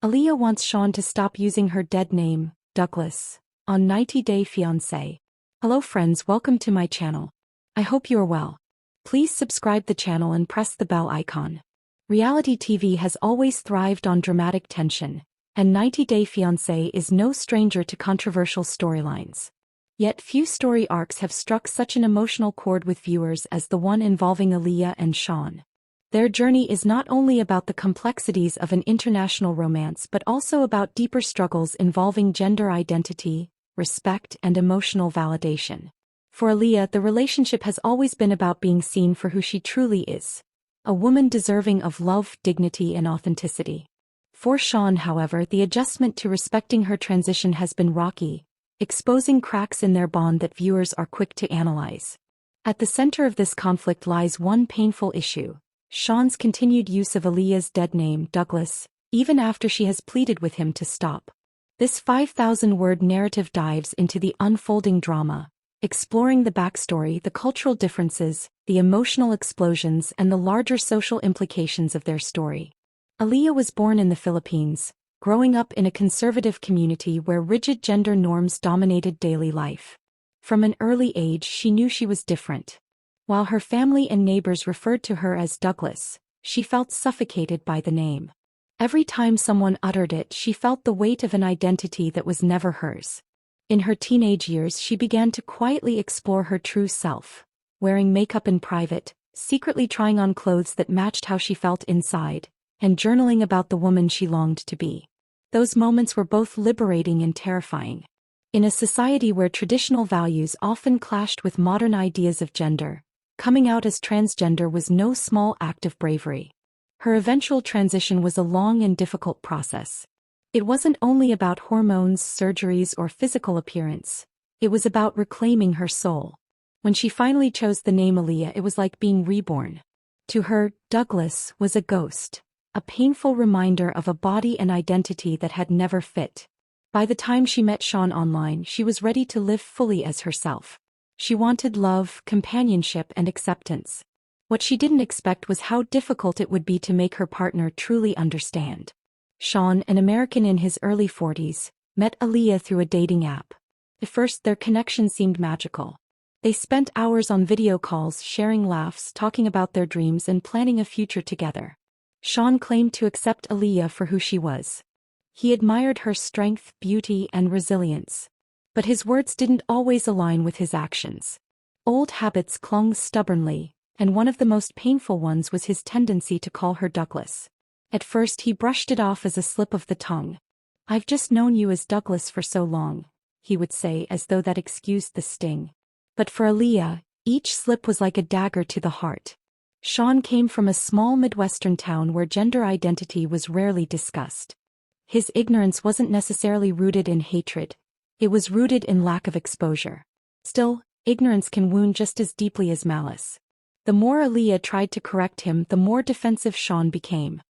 Alliya wants Shawn to stop using her dead name, Douglas, on 90 Day Fiancé. Hello friends, welcome to my channel. I hope you are well. Please subscribe the channel and press the bell icon. Reality TV has always thrived on dramatic tension, and 90 Day Fiancé is no stranger to controversial storylines. Yet few story arcs have struck such an emotional chord with viewers as the one involving Alliya and Shawn. Their journey is not only about the complexities of an international romance but also about deeper struggles involving gender identity, respect, and emotional validation. For Alliya, the relationship has always been about being seen for who she truly is, a woman deserving of love, dignity, and authenticity. For Shawn, however, the adjustment to respecting her transition has been rocky, exposing cracks in their bond that viewers are quick to analyze. At the center of this conflict lies one painful issue: Shawn's continued use of Alliya's dead name, Douglas, even after she has pleaded with him to stop. This 5,000-word narrative dives into the unfolding drama, exploring the backstory, the cultural differences, the emotional explosions, and the larger social implications of their story. Alliya was born in the Philippines, growing up in a conservative community where rigid gender norms dominated daily life. From an early age, she knew she was different. While her family and neighbors referred to her as Douglas, she felt suffocated by the name. Every time someone uttered it, she felt the weight of an identity that was never hers. In her teenage years, she began to quietly explore her true self, wearing makeup in private, secretly trying on clothes that matched how she felt inside, and journaling about the woman she longed to be. Those moments were both liberating and terrifying. In a society where traditional values often clashed with modern ideas of gender, coming out as transgender was no small act of bravery. Her eventual transition was a long and difficult process. It wasn't only about hormones, surgeries, or physical appearance. It was about reclaiming her soul. When she finally chose the name Alliya, it was like being reborn. To her, Douglas was a ghost, a painful reminder of a body and identity that had never fit. By the time she met Shawn online, she was ready to live fully as herself. She wanted love, companionship, and acceptance. What she didn't expect was how difficult it would be to make her partner truly understand. Shawn, an American in his early 40s, met Alliya through a dating app. At first, their connection seemed magical. They spent hours on video calls, sharing laughs, talking about their dreams, and planning a future together. Shawn claimed to accept Alliya for who she was. He admired her strength, beauty, and resilience. But his words didn't always align with his actions. Old habits clung stubbornly, and one of the most painful ones was his tendency to call her Douglas. At first, he brushed it off as a slip of the tongue. "I've just known you as Douglas for so long," he would say, as though that excused the sting. But for Alliya, each slip was like a dagger to the heart. Shawn came from a small Midwestern town where gender identity was rarely discussed. His ignorance wasn't necessarily rooted in hatred. It was rooted in lack of exposure. Still, ignorance can wound just as deeply as malice. The more Alliya tried to correct him, the more defensive Shawn became.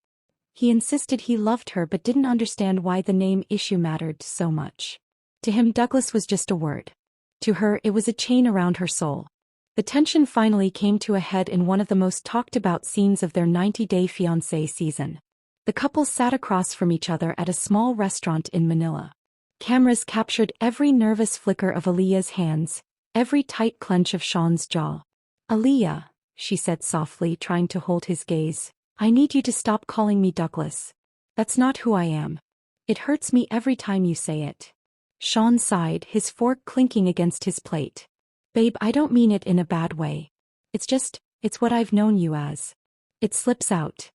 He insisted he loved her but didn't understand why the name issue mattered so much. To him, Douglas was just a word. To her, it was a chain around her soul. The tension finally came to a head in one of the most talked about scenes of their 90 Day Fiancé season. The couple sat across from each other at a small restaurant in Manila. Cameras captured every nervous flicker of Alliya's hands, every tight clench of Shawn's jaw. "Alliya," she said softly, trying to hold his gaze, "I need you to stop calling me Douglas. That's not who I am. It hurts me every time you say it." Shawn sighed, his fork clinking against his plate. "Babe, I don't mean it in a bad way. It's what I've known you as." It slips out.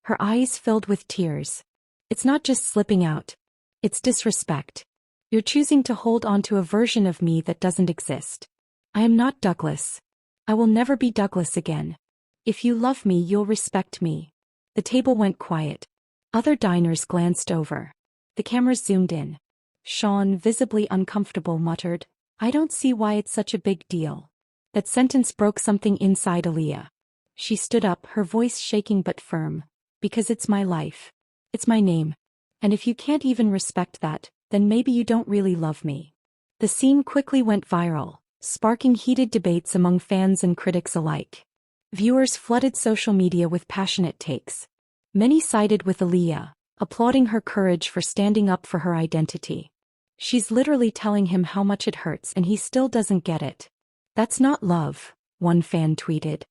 Her eyes filled with tears. "It's not just slipping out. It's disrespect. You're choosing to hold on to a version of me that doesn't exist. I am not Douglas. I will never be Douglas again. If you love me, you'll respect me." The table went quiet. Other diners glanced over. The cameras zoomed in. Shawn, visibly uncomfortable, muttered, "I don't see why it's such a big deal." That sentence broke something inside Alliya. She stood up, her voice shaking but firm. "Because it's my life. It's my name. And if you can't even respect that, then maybe you don't really love me." The scene quickly went viral, sparking heated debates among fans and critics alike. Viewers flooded social media with passionate takes. Many sided with Alliya, applauding her courage for standing up for her identity. She's literally telling him how much it hurts and he still doesn't get it. That's not love, one fan tweeted.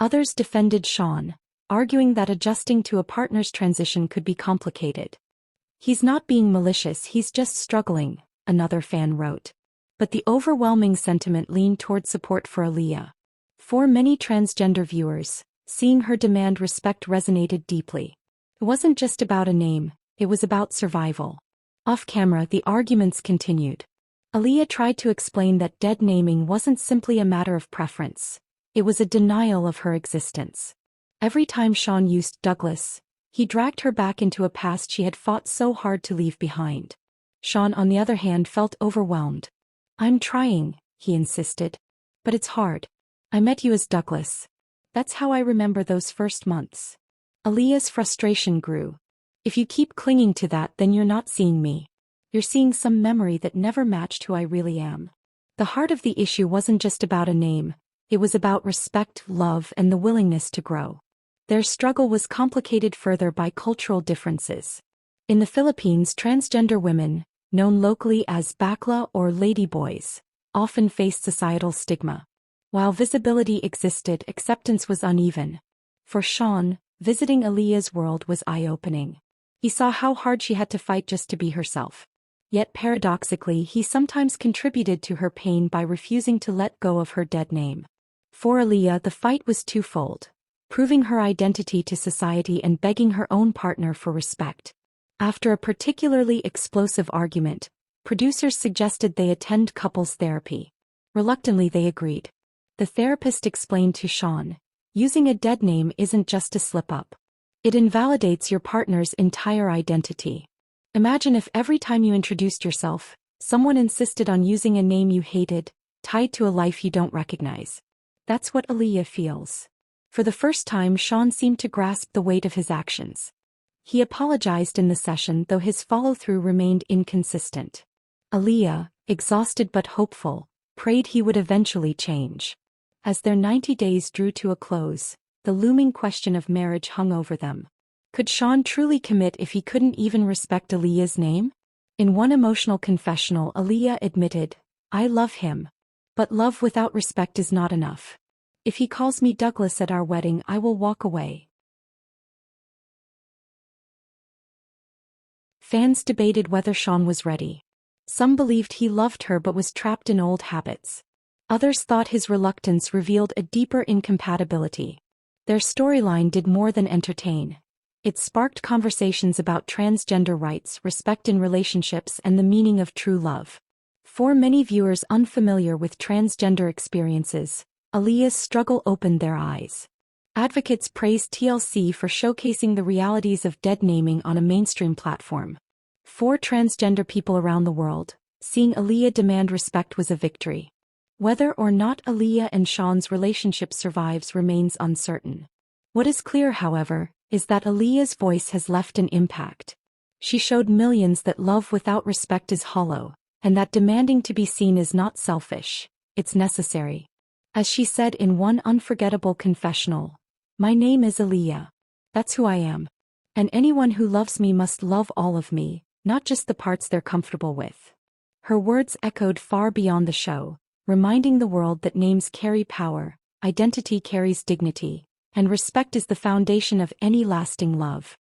Others defended Shawn, arguing that adjusting to a partner's transition could be complicated. He's not being malicious, he's just struggling, another fan wrote. But the overwhelming sentiment leaned toward support for Alliya. For many transgender viewers, seeing her demand respect resonated deeply. It wasn't just about a name, it was about survival. Off camera, the arguments continued. Alliya tried to explain that dead naming wasn't simply a matter of preference. It was a denial of her existence. Every time Shawn used Douglas, he dragged her back into a past she had fought so hard to leave behind. Shawn, on the other hand, felt overwhelmed. "I'm trying," he insisted. "But it's hard. I met you as Douglas. That's how I remember those first months." Alliya's frustration grew. "If you keep clinging to that, then you're not seeing me. You're seeing some memory that never matched who I really am." The heart of the issue wasn't just about a name, it was about respect, love, and the willingness to grow. Their struggle was complicated further by cultural differences. In the Philippines, transgender women, known locally as bakla or ladyboys, often faced societal stigma. While visibility existed, acceptance was uneven. For Shawn, visiting Alliya's world was eye-opening. He saw how hard she had to fight just to be herself. Yet paradoxically, he sometimes contributed to her pain by refusing to let go of her dead name. For Alliya, the fight was twofold: proving her identity to society and begging her own partner for respect. After a particularly explosive argument, producers suggested they attend couples therapy. Reluctantly, they agreed. The therapist explained to Shawn, "Using a dead name isn't just a slip-up. It invalidates your partner's entire identity. Imagine if every time you introduced yourself, someone insisted on using a name you hated, tied to a life you don't recognize." That's what Alliya feels. For the first time, Shawn seemed to grasp the weight of his actions. He apologized in the session, though his follow-through remained inconsistent. Alliya, exhausted but hopeful, prayed he would eventually change. As their 90 days drew to a close, the looming question of marriage hung over them. Could Shawn truly commit if he couldn't even respect Alliya's name? In one emotional confessional, Alliya admitted, "I love him. But love without respect is not enough. If he calls me Douglas at our wedding, I will walk away." Fans debated whether Shawn was ready. Some believed he loved her but was trapped in old habits. Others thought his reluctance revealed a deeper incompatibility. Their storyline did more than entertain. It sparked conversations about transgender rights, respect in relationships, and the meaning of true love. For many viewers unfamiliar with transgender experiences, Alliya's struggle opened their eyes. Advocates praised TLC for showcasing the realities of dead naming on a mainstream platform. For transgender people around the world, seeing Alliya demand respect was a victory. Whether or not Alliya and Shawn's relationship survives remains uncertain. What is clear, however, is that Alliya's voice has left an impact. She showed millions that love without respect is hollow, and that demanding to be seen is not selfish, it's necessary. As she said in one unforgettable confessional, "My name is Alliya. That's who I am. And anyone who loves me must love all of me, not just the parts they're comfortable with." Her words echoed far beyond the show, reminding the world that names carry power, identity carries dignity, and respect is the foundation of any lasting love.